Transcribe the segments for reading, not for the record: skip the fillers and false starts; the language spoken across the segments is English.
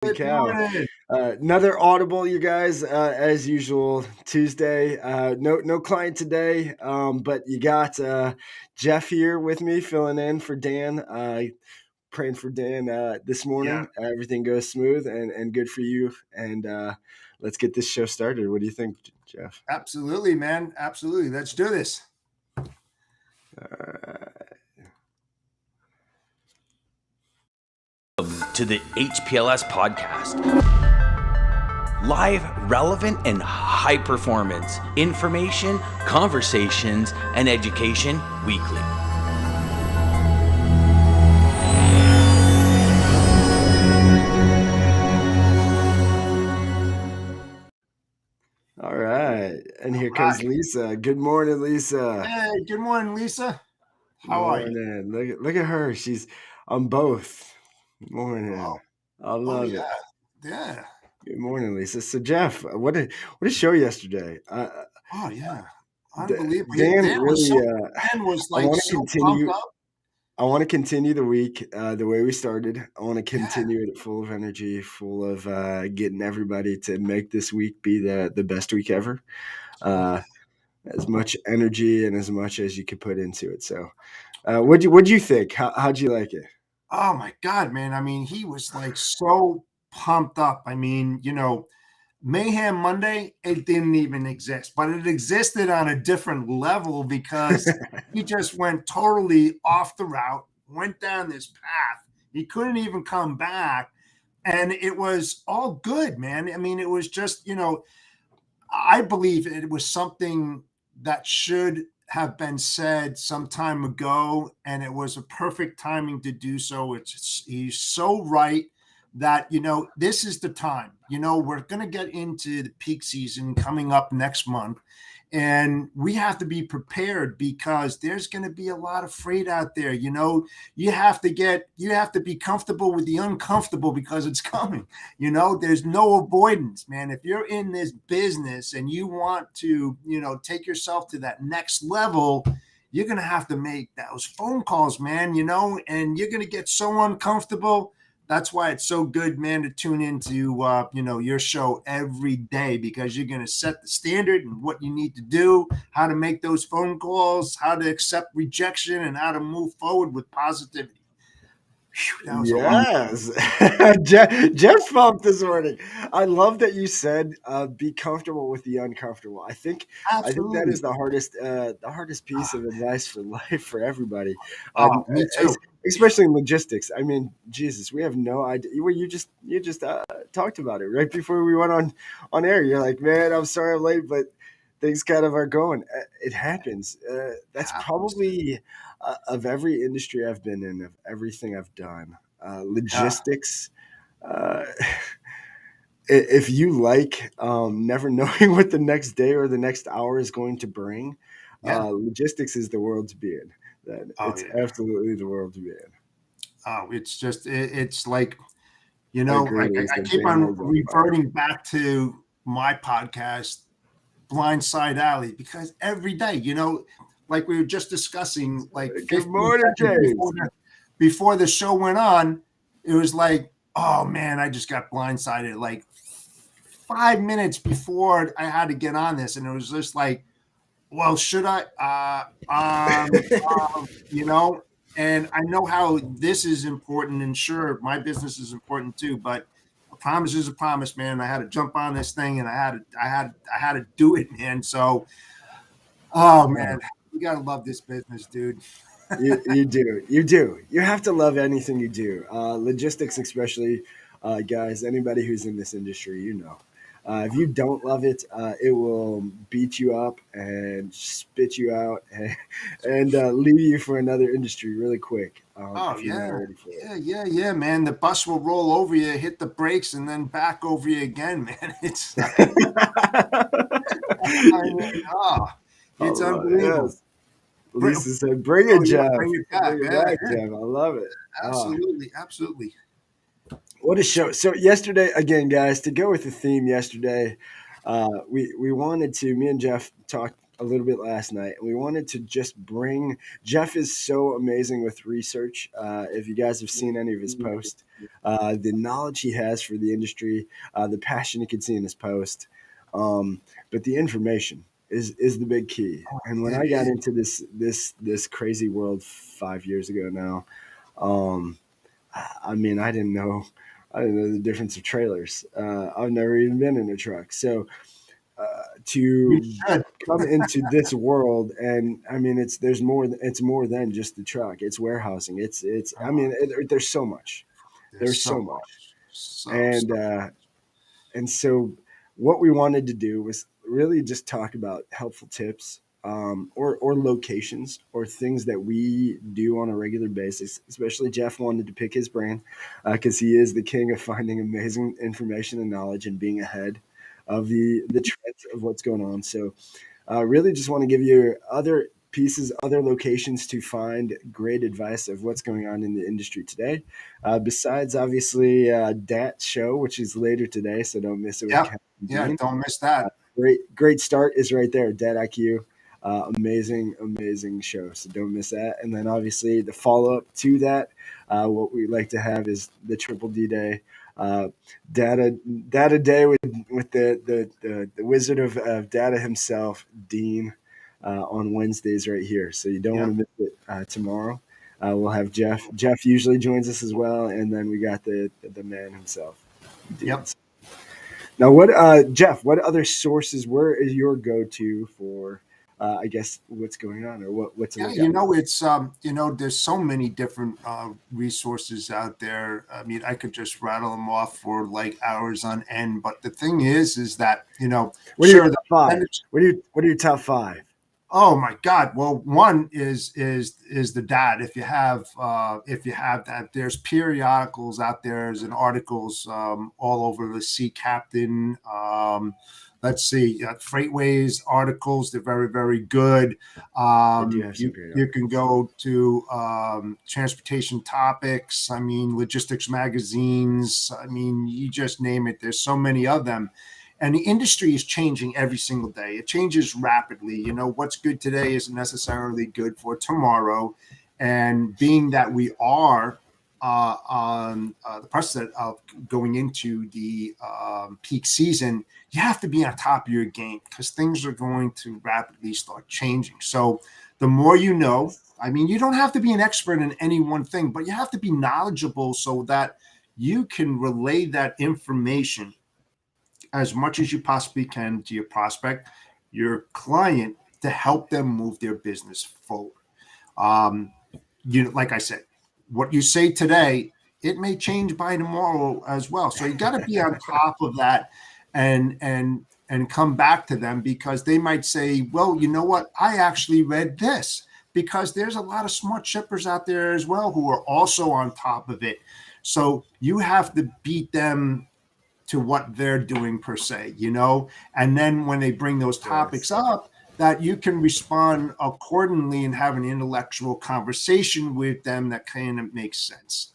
Holy Good cow. morning. Another audible, you guys, as usual, Tuesday. No client today, but you got Jeff here with me, filling in for Dan. Praying for Dan this Yeah, morning. Everything goes smooth and good for you. And let's get this show started. What do you think, Jeff? absolutely, man. Absolutely. Let's do this. To the HPLS podcast. Live, relevant, and high performance information, conversations, and education weekly. All right. And here comes Hi. Lisa. Good morning, Lisa. Hey, good morning, Lisa. How are you? Morning. Look at her. She's on both. Oh, Morning. I oh love yeah, it. yeah. Good morning, Lisa. So Jeff, what a show yesterday. Oh yeah. Unbelievable. Dan really. Dan was I like want to so pumped continue. up. I want to continue the week the way we started. I want to Yeah, continue it full of energy, full of getting everybody to make this week be the best week ever. Uh, as much energy and as much as you could put into it. So, what'd you think? How'd you like it? oh my God, man. I mean, he was like so pumped up. I mean, Mayhem Monday, it didn't even exist, but it existed on a different level because he just went totally off the route, went down this path. He couldn't even come back. And it was all good, man. I mean, it was just, I believe it was something that should have been said some time ago, and it was a perfect timing to do so. He's so right that this is the time. We're going to get into the peak season coming up next month, and we have to be prepared because there's going to be a lot of freight out there. You have to be comfortable with the uncomfortable because it's coming. There's no avoidance, man. If you're in this business and you want to, take yourself to that next level, you're going to have to make those phone calls, man, and you're going to get so uncomfortable. That's why it's so good, man, to tune into, your show every day, because you're going to set the standard and what you need to do, how to make those phone calls, how to accept rejection, and how to move forward with positivity. Whew, that was a long. Yes, Jeff pumped this morning. I love that you said be comfortable with the uncomfortable. I think that is Absolutely. the hardest piece of advice for life for everybody, Oh, me too. especially in logistics. I mean, Jesus, we have no idea. You just talked about it right before we went on air. You're like, man, I'm sorry I'm late, but things kind of are going. It happens. That's Happens. probably of every industry I've been in, of everything I've done, Yeah. logistics. Uh, if you like never knowing what the next day or the next hour is going to bring, Yeah. logistics is the world to be in. Then Oh, it's yeah. absolutely the world to be in. Oh, it's just, it's like, Agreed, I Lisa. keep Dan on is on fire. reverting back to my podcast, Blindside Alley, because every day, like we were just discussing, like Good 15 morning, seconds James. before the show went on, it was like, oh man, I just got blindsided. Like 5 minutes before I had to get on this, and it was just like, well, should I? You know, and I know how this is important, and sure, my business is important too. But a promise is a promise, man. I had to jump on this thing, and I had to do it, man. So, oh man, you gotta love this business, dude. You have to love anything you do. Logistics, especially, guys. Anybody who's in this industry, if you don't love it, it will beat you up and spit you out and leave you for another industry really quick Oh if you're not yeah, ready for it. yeah, man. The bus will roll over you, hit the brakes, and then back over you again, man. It's I mean, it's Allah, unbelievable. yes. Lisa said, "Bring Oh it, yeah, Jeff. bring it back. Bring it Yeah, back, yeah, Jeff. I love it." Ah, absolutely, absolutely. what a show! So yesterday, again, guys, to go with the theme yesterday, we wanted to. Me and Jeff a little bit last night, and we wanted to just bring. Jeff is so amazing with research. If you guys have seen any of his posts, the knowledge he has for the industry, the passion you can see in his post, but the information is the big key. And when It I got is. into this crazy world 5 years ago now, um, I mean, I didn't know the difference of trailers. I've never even been in a truck, so You to should. come into this world, and I mean, it's more than just the truck. It's warehousing. It's I Oh, mean, there's so much. there's There's so so much, much. So and so what we wanted to do was really just talk about helpful tips, or locations or things that we do on a regular basis. Especially Jeff wanted to pick his brain because he is the king of finding amazing information and knowledge and being ahead of the trends of what's going on. So really just want to give you other pieces, other locations to find great advice of what's going on in the industry today. Besides, obviously, Dat show, which is later today, so don't miss it with yep. Ken and Yeah, Dean. don't miss that. Great start is right there. Dat IQ, amazing show. So don't miss that. And then obviously the follow up to that, what we like to have is the Triple D Day. Uh, data day with the wizard of data himself, Dean, on Wednesdays right here. So you don't want Yep. to miss it tomorrow. We'll have Jeff. Jeff usually joins us as well, and then we got the man himself, Dean. Yep. Now, Jeff? What other sources? Where is your go-to for? I guess what's going on, or what's to Yeah, look out. it's there's so many different resources out there. I mean, I could just rattle them off for like hours on end. But the thing is that What are your sure, the top five? percentage. What are your top five? Oh my God! Well, one is the dad. If you have that, there's periodicals out there and articles all over the Sea Captain. Let's see, Freightways articles. They're very good. I do have some great You can articles. go to transportation topics. I mean, logistics magazines. I mean, you just name it. There's so many of them. And the industry is changing every single day. It changes rapidly. What's good today isn't necessarily good for tomorrow. And being that we are on the precedent of going into the peak season, you have to be on top of your game because things are going to rapidly start changing. So the more you know, I mean, you don't have to be an expert in any one thing, but you have to be knowledgeable so that you can relay that information as much as you possibly can to your prospect, your client, to help them move their business forward. Um, like I said, what you say today, it may change by tomorrow as well. So you got to be on top of that and come back to them because they might say, well, you know what? I actually read this because there's a lot of smart shippers out there as well who are also on top of it. So you have to beat them to what they're doing per se, and then when they bring those topics Yes. up, that you can respond accordingly and have an intellectual conversation with them that kind of makes sense.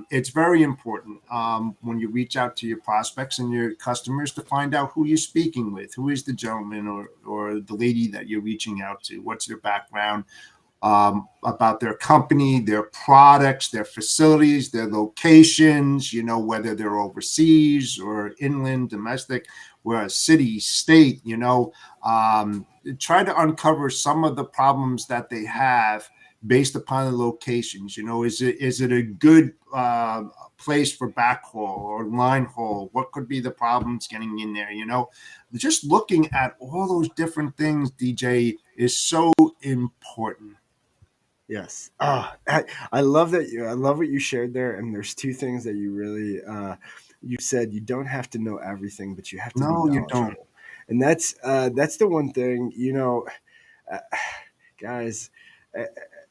It's very important when you reach out to your prospects and your customers to find out who you're speaking with, who is the gentleman or the lady that you're reaching out to, what's their background, about their company, their products, their facilities, their locations, whether they're overseas or inland, domestic, where a city, state, try to uncover some of the problems that they have based upon the locations. Is it a good place for backhaul or line haul? What could be the problems getting in there? Just looking at all those different things, DJ, is so important. Yes. I love that I love what you shared there. And there's two things that you really you said. You don't have to know everything, but you have to be No, you don't. knowledgeable. And that's the one thing, uh, guys. uh,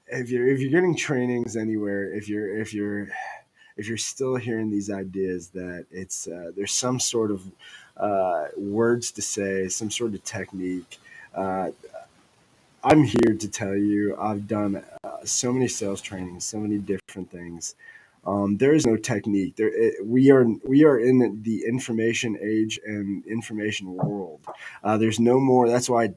if you're getting trainings anywhere, if you're still hearing these ideas that it's there's some sort of words to say, some sort of technique. Uh, I'm here to tell you, I've done so many sales trainings, so many different things. There is no technique. We are in the information age and information world. There's no more. That's why.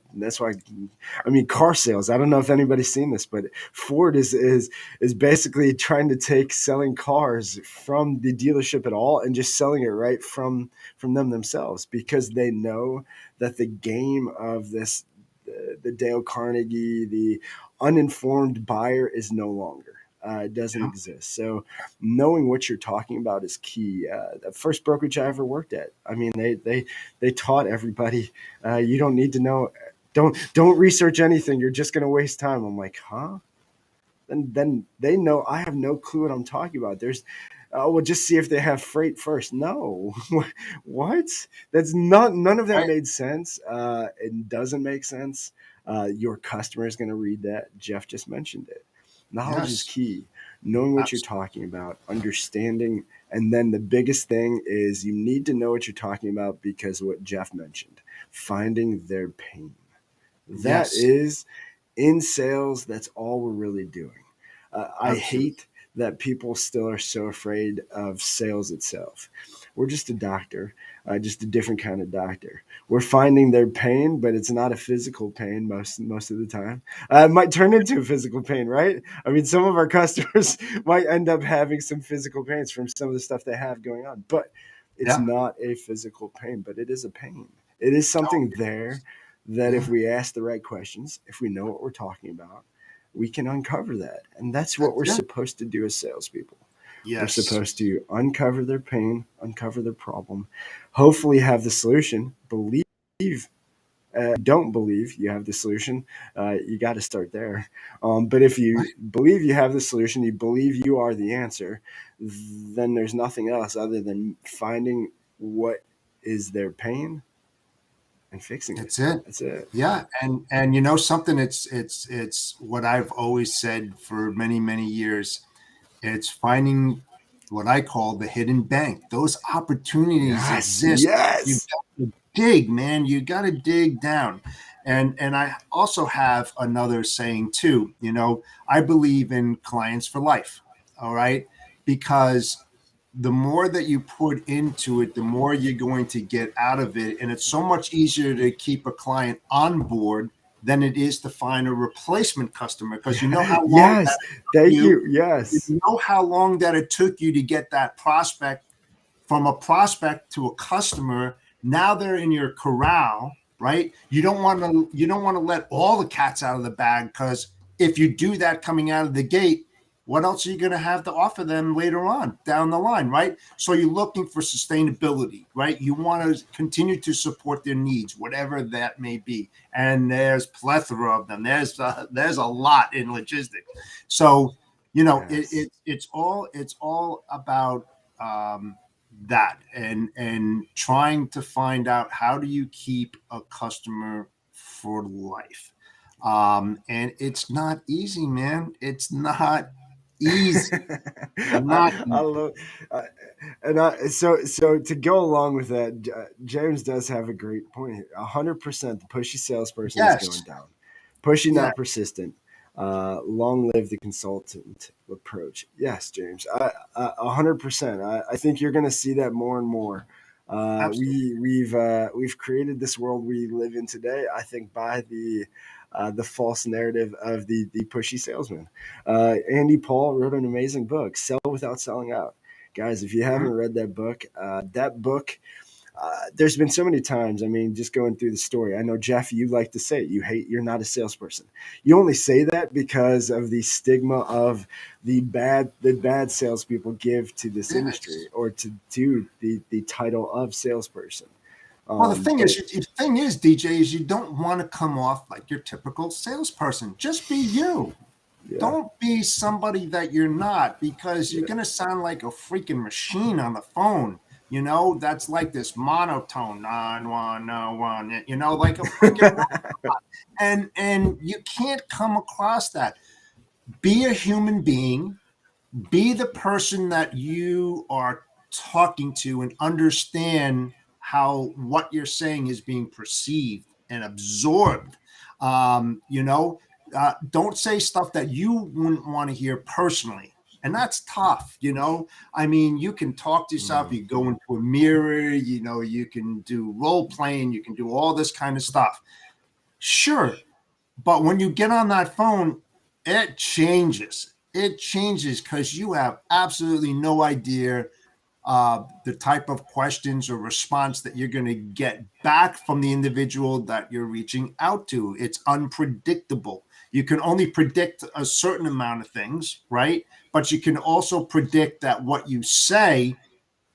I mean, car sales. I don't know if anybody's seen this, but Ford is basically trying to take selling cars from the dealership at all and just selling it right from them themselves, because they know that the game of this, the Dale Carnegie, the uninformed buyer, is no longer. It doesn't exist. So knowing what you're talking about is key. The first brokerage I ever worked at, I mean, they taught everybody, you don't need to know, don't research anything. You're just going to waste time. I'm like, huh? Then they know I have no clue what I'm talking about. There's, well, just see if they have freight first. No, what? That's not. None of that Right. made sense. It doesn't make sense. Your customer is going to read that. Jeff just mentioned it. Knowledge is Yes. key. Knowing what you're Absolutely. talking about, understanding, and then the biggest thing is you need to know what you're talking about, because what Jeff mentioned, finding their pain. That Yes. is, in sales, that's all we're really doing. I Absolutely. hate that people still are so afraid of sales itself. We're just a doctor, just a different kind of doctor. We're finding their pain, but it's not a physical pain most of the time. It might turn into a physical pain, right? I mean, some of our customers might end up having some physical pains from some of the stuff they have going on, but it's Yeah. not a physical pain, but it is a pain. It is Oh, something there that if yeah. we ask the right questions, if we know what we're talking about, we can uncover that. And that's what That's we're it. supposed to do as salespeople. We're Yes. supposed to uncover their pain, uncover their problem, hopefully have the solution. Believe, don't believe you have the solution, you got to start there. But if you Right. believe you have the solution, you believe you are the answer, then there's nothing else other than finding what is their pain and fixing it. That's it. That's it. Yeah. And you know something, it's what I've always said for many, many years. It's finding what I call the hidden bank. Those opportunities Yes, exist. You yes. got to dig, man. You got to dig down. And I also have another saying too. You know, I believe in clients for life. All right, because the more that you put into it, the more you're going to get out of it. And it's so much easier to keep a client on board than it is to find a replacement customer, because you know how long that Yes. took Thank you. you. You Yes. know how long that it took you to get that prospect from a prospect to a customer. Now they're in your corral, right? You don't want to let all the cats out of the bag, because if you do that coming out of the gate, what else are you going to have to offer them later on down the line, right? So you're looking for sustainability, right? You want to continue to support their needs, whatever that may be. And there's plethora of them. There's a lot in logistics. So Yes. it's all about that, and trying to find out how do you keep a customer for life. And it's not easy, man. It's not easy. Not I easy. love, uh, and so to go along with that, James does have a great point here. 100%, the pushy salesperson is going Yes. down. Pushy, Yeah. not persistent. Long live the consultant approach. Yes, James, 100%. I think you're going to see that more and more. Absolutely. We've created this world we live in today, I think, by the false narrative of the pushy salesman. Andy Paul wrote an amazing book, Sell Without Selling Out. Guys, if you haven't Mhm. read that book, there's been so many times. I mean, just going through the story. I know, Jeff, you like to say it. You're not a salesperson. You only say that because of the stigma of the bad salespeople give to this industry, Yes. or to the title of salesperson. Well, the thing is, But the thing is, DJ, is you don't want to come off like your typical salesperson. Just be you. yeah, Don't be somebody that you're not, because you're yeah. going to sound like a freaking machine on the phone. That's like this monotone, 911, like a freaking, and you can't come across that. Be a human being, be the person that you are talking to, and understand how what you're saying is being perceived and absorbed. Don't say stuff that you wouldn't want to hear personally. And that's tough, you know. I mean, you can talk to yourself, you go into a mirror, you know, you can do role playing, you can do all this kind of stuff. Sure. But when you get on that phone, it changes. It changes because you have absolutely no idea the type of questions or response that you're going to get back from the individual that you're reaching out to. It's unpredictable. You can only predict a certain amount of things, right? But you can also predict that what you say,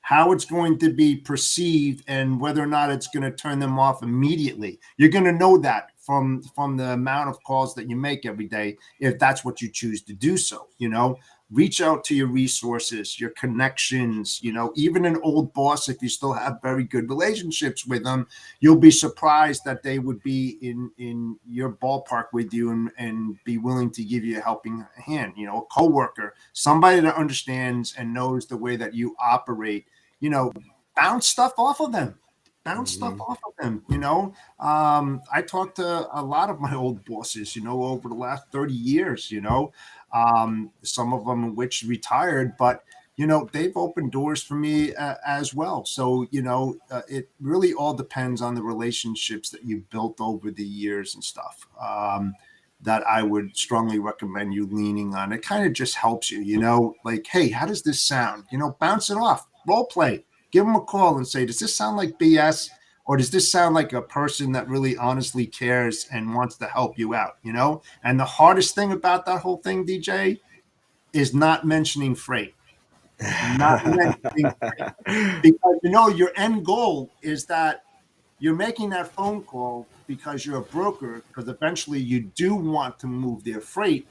how it's going to be perceived, and whether or not it's going to turn them off immediately. You're going to know that from the amount of calls that you make every day, if that's what you choose to do. So, you know, reach out to your resources, your connections, you know, even an old boss, if you still have very good relationships with them, you'll be surprised that they would be in your ballpark with you and be willing to give you a helping hand. You know, a coworker, somebody that understands and knows the way that you operate, you know, bounce stuff off of them. Bounce stuff off of them, you know. I talked to a lot of my old bosses, you know, over the last 30 years, you know, some of them which retired, but, you know, they've opened doors for me as well. So, you know, it really all depends on the relationships that you've built over the years and stuff. That I would strongly recommend you leaning on. It kind of just helps you, you know, like, hey, how does this sound? You know, bounce it off, role play, give them a call and say, does this sound like BS? Or does this sound like a person that really honestly cares and wants to help you out, you know? And the hardest thing about that whole thing, DJ, is not mentioning freight. Not mentioning freight. Because, you know, your end goal is that you're making that phone call because you're a broker, because eventually you do want to move their freight,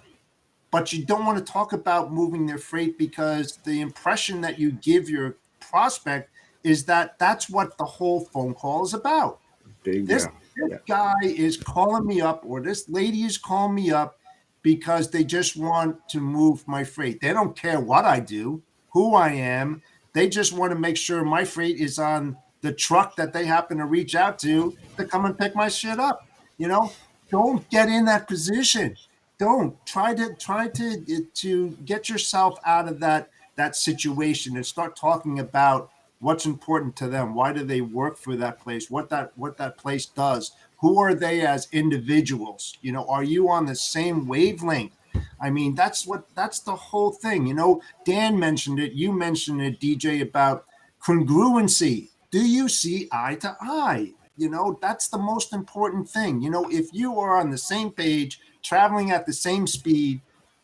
but you don't want to talk about moving their freight because the impression that you give your prospect is that that's what the whole phone call is about. This, Bingo. this Yeah. guy is calling me up, or this lady is calling me up because they just want to move my freight. They don't care what I do, who I am. They just want to make sure my freight is on the truck that they happen to reach out to come and pick my shit up. You know, don't get in that position. Don't try to get yourself out of that situation and start talking about what's important to them. Why do they work for that place? What that place does? Who are they as individuals? You know, are you on the same wavelength? I mean, that's the whole thing. You know, Dan mentioned it, you mentioned it, DJ, about congruency. Do you see eye to eye? You know, that's the most important thing. You know, if you are on the same page, traveling at the same speed,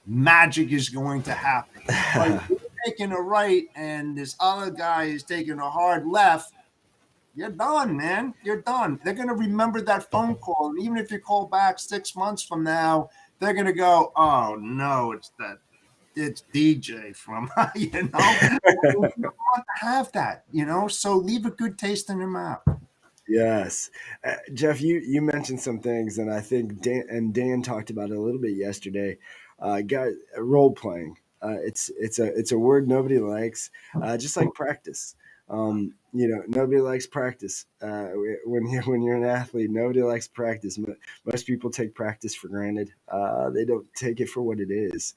magic is going to happen. But if you're taking a right and this other guy is taking a hard left, you're done, man. You're done. They're going to remember that phone call. And even if you call back 6 months from now, they're going to go, oh, no, it's DJ from, you know, you don't want to have that, you know, so leave a good taste in your mouth. Yes, Jeff, you mentioned some things, and I think Dan talked about it a little bit yesterday. Guys, role playing. It's a word nobody likes. Just like practice. You know, nobody likes practice. When you're an athlete, nobody likes practice. Most people take practice for granted. They don't take it for what it is.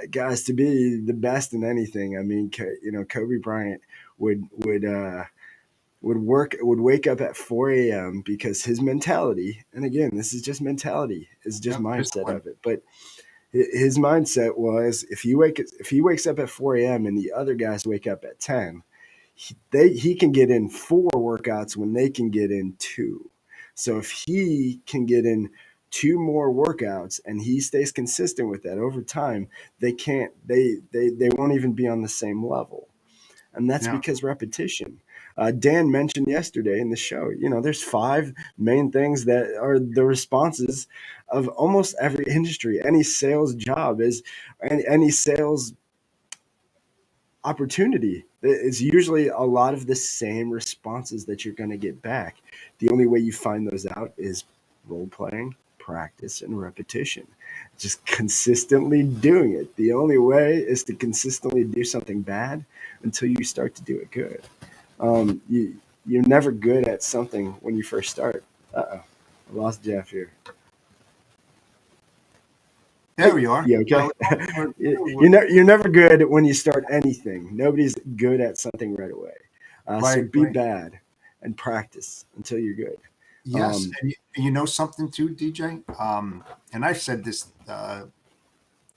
Guys, to be the best in anything. I mean, you know, Kobe Bryant would wake up at 4 a.m. because his mentality, and again, this is just mentality, is just Yep, mindset discipline. of it. But his mindset was if he wakes up at 4 a.m. and the other guys wake up at 10, he can get in 4 workouts when they can get in 2. So if he can get in 2 more workouts and he stays consistent with that over time, they won't even be on the same level. And that's Yeah. because repetition. Dan mentioned yesterday in the show, you know, there's 5 main things that are the responses of almost every industry. Any sales job is, any sales opportunity is usually a lot of the same responses that you're going to get back. The only way you find those out is role playing, practice, and repetition. Just consistently doing it. The only way is to consistently do something bad until you start to do it good. You're never good at something when you first start. I lost Jeff here. There we are. You okay? You're never good when you start anything. Nobody's good at something right away. So Right, be right. bad and practice until you're good. Yes, and you know something too, DJ. And I've said this,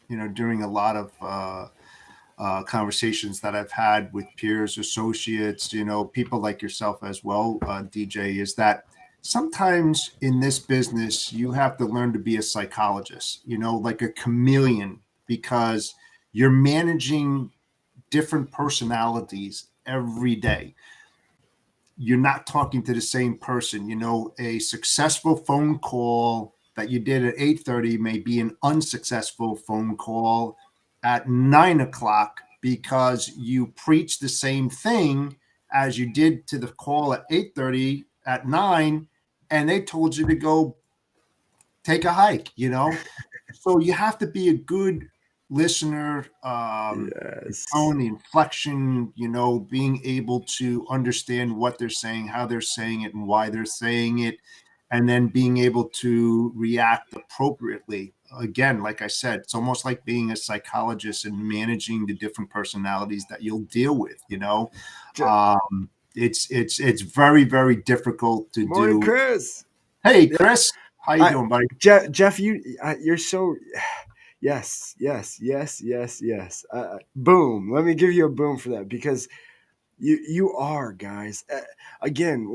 during a lot of conversations that I've had with peers, associates, people like yourself as well, DJ, is that sometimes in this business, you have to learn to be a psychologist, like a chameleon, because you're managing different personalities every day. You're not talking to the same person. A successful phone call that you did at 8:30 may be an unsuccessful phone call at 9 o'clock, because you preach the same thing as you did to the call at 8:30 at 9, and they told you to go take a hike. So you have to be a good listener, the Yes. tone, the inflection, being able to understand what they're saying, how they're saying it, and why they're saying it, and then being able to react appropriately. Again, like I said, it's almost like being a psychologist and managing the different personalities that you'll deal with. It's very, very difficult to Morning, do. Chris. Hey, Yeah, Chris, how you doing, buddy? Jeff, you're so. Yes, yes, yes, yes, yes. Boom. Let me give you a boom for that, because you are, guys. Again,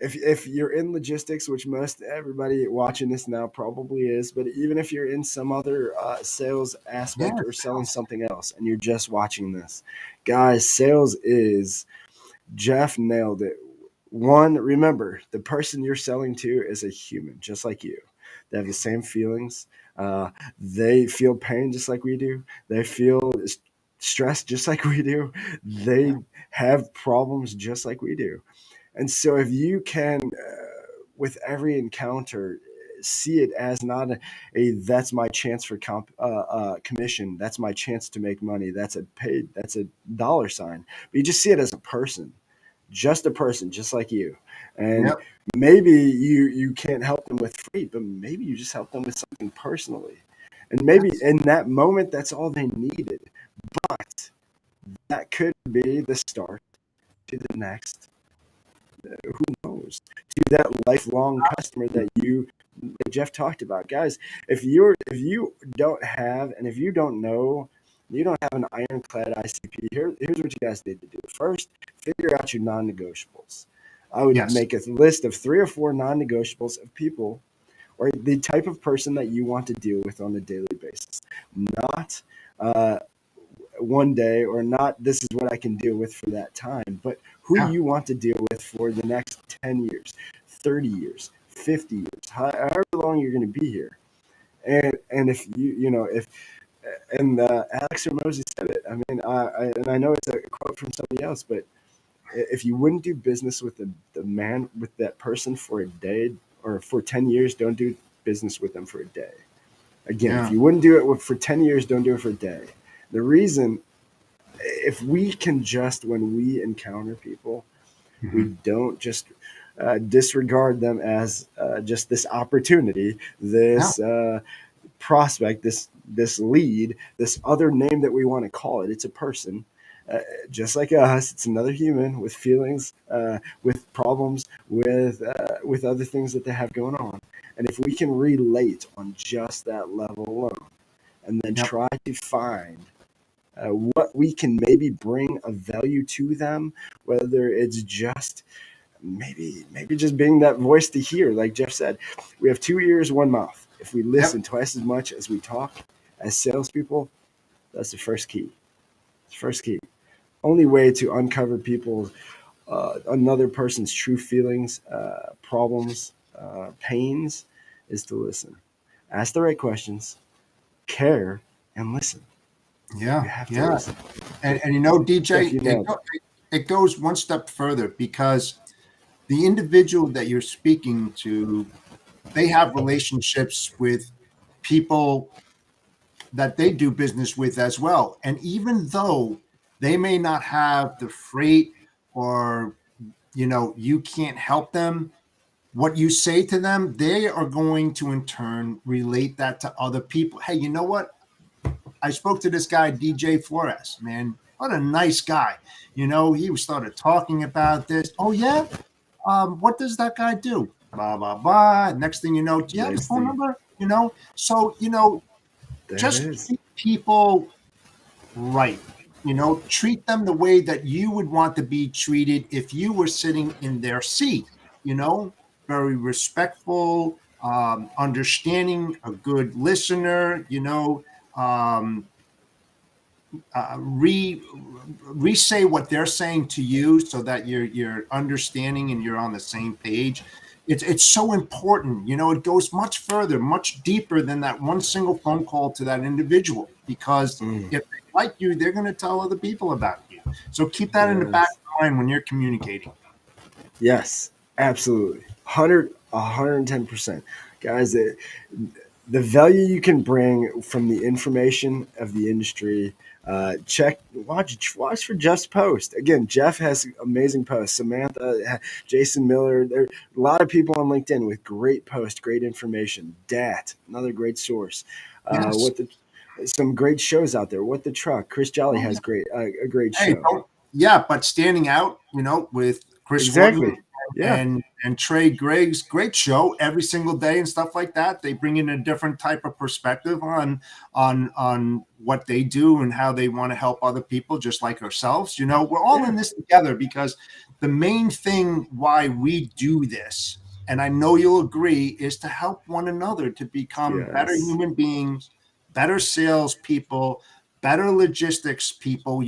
if you're in logistics, which most everybody watching this now probably is, but even if you're in some other sales aspect Yeah, or selling something else and you're just watching this, guys, sales is, Jeff nailed it. One, remember, the person you're selling to is a human, just like you. They have the same feelings. Uh, they feel pain just like we do. They feel stress just like we do. They have problems just like we do. And so, if you can, with every encounter, see it as not a that's my chance for commission. That's my chance to make money. That's a paid. That's a dollar sign. But you just see it as a person just like you, and yep, maybe you can't help them with freight, but maybe you just help them with something personally, and maybe yes, in that moment that's all they needed, but that could be the start to the next, who knows, to that lifelong customer that Jeff talked about. Guys, if you don't have, and if you don't know, you don't have an ironclad ICP, here's what you guys need to do. First, figure out your non-negotiables. I would yes. make a list of 3 or 4 non-negotiables of people or the type of person that you want to deal with on a daily basis. Not uh, one day, or not this is what I can deal with for that time, but who Yeah, you want to deal with for the next 10 years, 30 years, 50 years, however long you're going to be here. And if if and Alex Hormozy said it. I mean, and I know it's a quote from somebody else, but if you wouldn't do business with the man, with that person for a day or for 10 years, don't do business with them for a day. Again, if yeah, you wouldn't do it for 10 years, don't do it for a day. The reason, if we can just, when we encounter people, we hmm, don't just disregard them as just this opportunity, yeah, this prospect, this lead, this other name that we want to call it. It's a person, just like us. It's another human with feelings, with problems, with other things that they have going on. And if we can relate on just that level alone, and then yep, try to find what we can maybe bring of value to them, whether it's just maybe just being that voice to hear, like Jeff said, we have 2 ears, one mouth. If we listen yep, twice as much as we talk as salespeople, that's the first key. It's the first key. Only way to uncover people's another person's true feelings, problems, pains, is to listen. Ask the right questions, care, and listen. yeah, You have to yeah. listen. And Jeff, DJ, you nailed it. it goes one step further, because the individual that you're speaking to, they have relationships with people that they do business with as well. And even though they may not have the freight, or you can't help them, what you say to them, they are going to in turn relate that to other people. Hey, you know what? I spoke to this guy, DJ Flores, man. What a nice guy. He started talking about this. Oh, yeah? What does that guy do? Blah, blah, blah. Next thing you know, do you have his Next phone thing, number? So, there it just is. treat people right. Treat them the way that you would want to be treated if you were sitting in their seat, very respectful, understanding, a good listener, um, re-say what they're saying to you so that you're understanding and you're on the same page. It's so important. It goes much further, much deeper than that one single phone call to that individual, because Mm, if they like you, they're going to tell other people about you. So keep that in the back yes. of mind when you're communicating. Yes, absolutely. 110%. Guys, the value you can bring from the information of the industry. Watch for Jeff's post. Again, Jeff has amazing posts. Samantha, Jason Miller, there are a lot of people on LinkedIn with great posts, great information. Dat, another great source. Yes. What the Some great shows out there. What the Truck? Chris Jolly Oh, has a great hey, show. yeah, but standing out, with Chris Horton Exactly. Yeah. and Trey Griggs, great show every single day and stuff like that. They bring in a different type of perspective on what they do and how they want to help other people, just like ourselves. We're all Yeah. in this together, because the main thing why we do this, and I know you'll agree, is to help one another to become better Yes. human beings, better salespeople, better logistics people,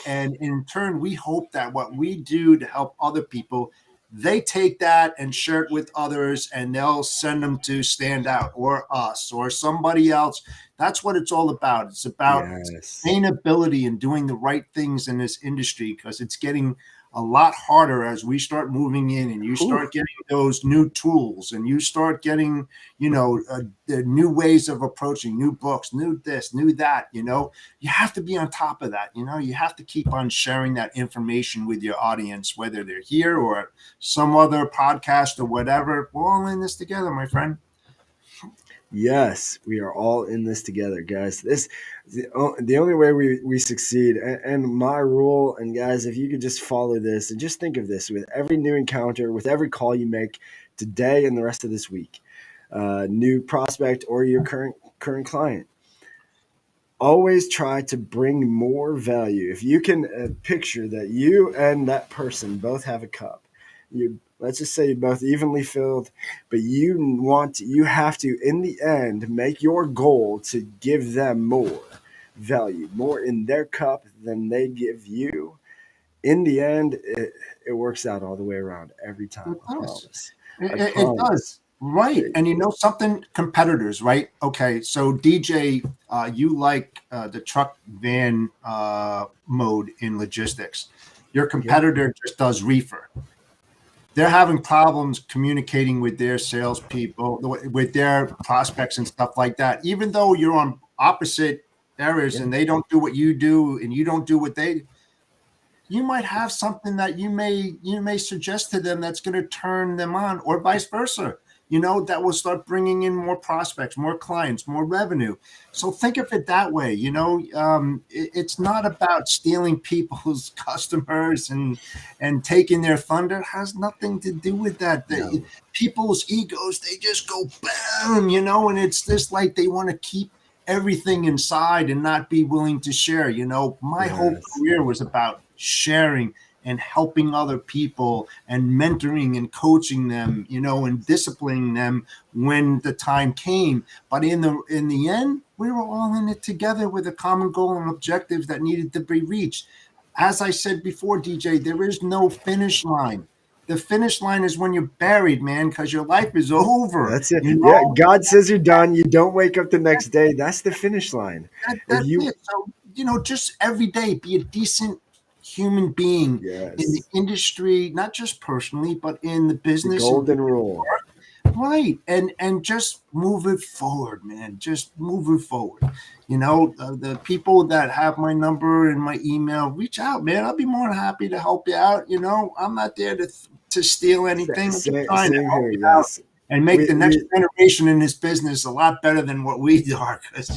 and in turn, we hope that what we do to help other people, they take that and share it with others, and they'll send them to Stand Out or us or somebody else. That's what it's all about. It's about Yes. sustainability and doing the right things in this industry, because it's getting a lot harder as we start moving in and you Whew. start getting those new tools and you start getting, the new ways of approaching, new books, new this, new that. You have to be on top of that. You have to keep on sharing that information with your audience, whether they're here or some other podcast or whatever. We're all in this together, my friend. Yes, we are all in this together, guys. This the only way we succeed. And my rule, and guys, if you could just follow this and just think of this with every new encounter, with every call you make today and the rest of this week, new prospect or your current client, always try to bring more value. If you can picture that you and that person both have a cup, you let's just say you're both evenly filled, but you have to in the end make your goal to give them more value, more in their cup than they give you. In the end, it works out all the way around every time. It I does. promise. I It does. promise. Right. It- And something, competitors, right? Okay. So DJ, you like the truck van mode in logistics. Your yeah. competitor just does reefer. They're having problems communicating with their salespeople, with their prospects and stuff like that. Even though you're on opposite areas Yeah. and they don't do what you do and you don't do what they, you might have something that you may suggest to them that's going to turn them on, or vice versa, that will start bringing in more prospects, more clients, more revenue. So think of it that way. It's not about stealing people's customers and taking their thunder. It has nothing to do with that. No. People's egos, they just go boom, and it's just like they want to keep everything inside and not be willing to share. My whole Yes. career was about sharing and helping other people and mentoring and coaching them, and disciplining them when the time came. But in the end, we were all in it together with a common goal and objectives that needed to be reached. As I said before, DJ, there is no finish line. The finish line is when you're buried, man, because your life is over. That's it. Yeah, God says you're done. You don't wake up the next day. That's the finish line. If That's you, it. So, just every day be a decent human being in the yes, industry, not just personally, but in the the business and golden rule. right. And just move it forward, man. Just move it forward. The people that have my number and my email, reach out, man. I'll be more than happy to help you out. I'm not there to to steal anything. We're just trying to Same help here, you out yes. and make the next generation in this business a lot better than what we are, because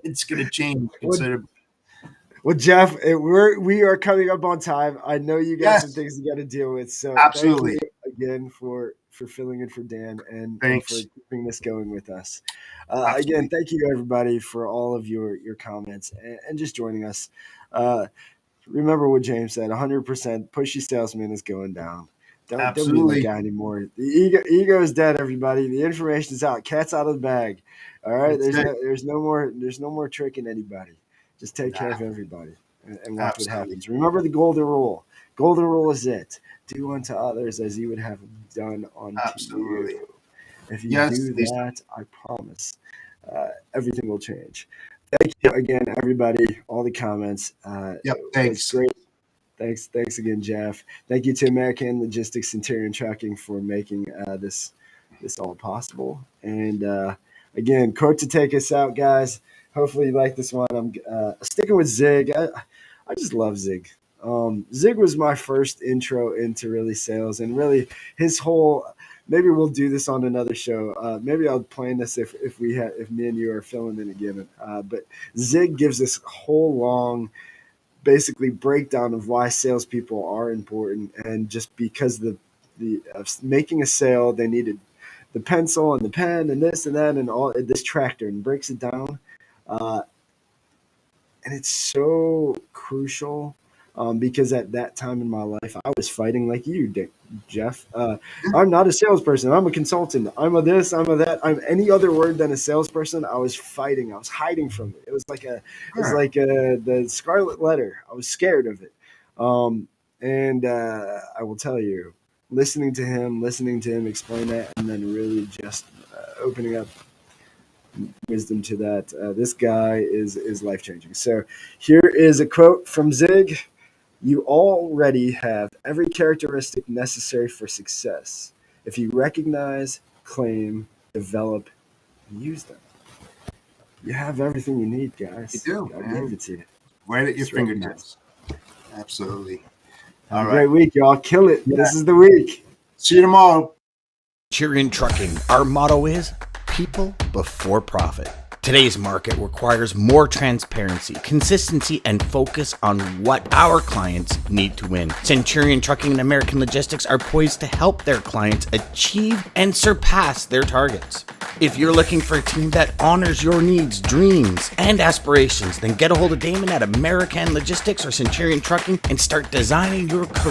it's going to change considerably. Well, Jeff, we are coming up on time. I know you got some Yes, things you got to deal with. So thank you absolutely. again for filling in for Dan and for Thanks. keeping this going with us. Absolutely. Again, thank you everybody for all of your comments and just joining us. Remember what James said: 100% pushy salesman is going down. Don't be that Absolutely. guy anymore. The ego is dead. Everybody, the information is out. Cat's out of the bag. All right, That's it. there's no more tricking anybody. Just take care of everybody and watch what Absolutely. happens. Remember the golden rule. Golden rule is it: do unto others as you would have them done unto Absolutely. you. If you Yes, do these- that, I promise everything will change. Thank you again, everybody. All the comments. Yep. It was Thanks. great. Thanks again, Jeff. Thank you to American Logistics Centurion Trucking for making this all possible. And again, quote to take us out, guys. Hopefully you like this one. I'm sticking with Zig. I just love Zig. Zig was my first intro into really sales, and really his whole. Maybe we'll do this on another show. Maybe I'll plan this if me and you are filling in again. But Zig gives this whole long, basically breakdown of why salespeople are important, and just because the making a sale, they needed the pencil and the pen and this and that and all this tractor, and breaks it down, uh, and it's so crucial because at that time in my life, I was fighting like you, Jeff. I'm not a salesperson. I'm a consultant. I'm a this. I'm a that. I'm any other word than a salesperson. I was fighting. I was hiding from it. It was like the Scarlet Letter. I was scared of it. And I will tell you, listening to him explain that, and then really just opening up wisdom to that. This guy is life changing. So here is a quote from Zig. You already have every characteristic necessary for success if you recognize, claim, develop, and use them. You have everything you need, guys. You do, God man. gave it to you. Right at your It's right fingertips. Absolutely. Have All a great week, y'all. Kill it. Yeah. This is the week. See you tomorrow. Centurion Trucking, our motto is people before profit. Today's market requires more transparency, consistency, and focus on what our clients need to win. Centurion Trucking and American Logistics are poised to help their clients achieve and surpass their targets. If you're looking for a team that honors your needs, dreams, and aspirations, then get a hold of Daman at American Logistics or Centurion Trucking and start designing your career